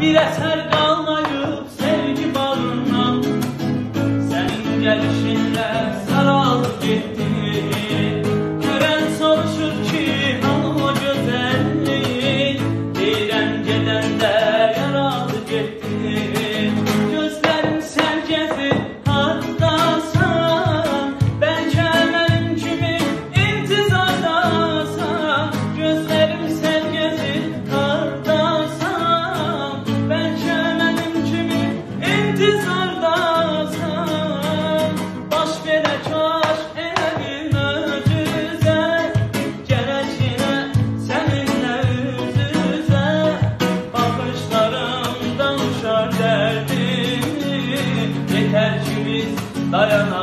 bir eser kalmayıp sevgi bağından. Senin gelişinle sarılıp gitti. Gören soruşur ki hanım o güzelliğin, deyirəm gedəndə yaralı getdi. Gözlərim sən gəzir hardasan, bəlkə mənim kimi intizardasan. Gözlərim sən gəzir hardasan, bəlkə mənim kimi intizardasan. Baş verə kaş elə bir möcüzə, gərək yenə səninlə üz-üzə. Bakışlarımdan uçar derdimi, yeter ki biz dayanalım.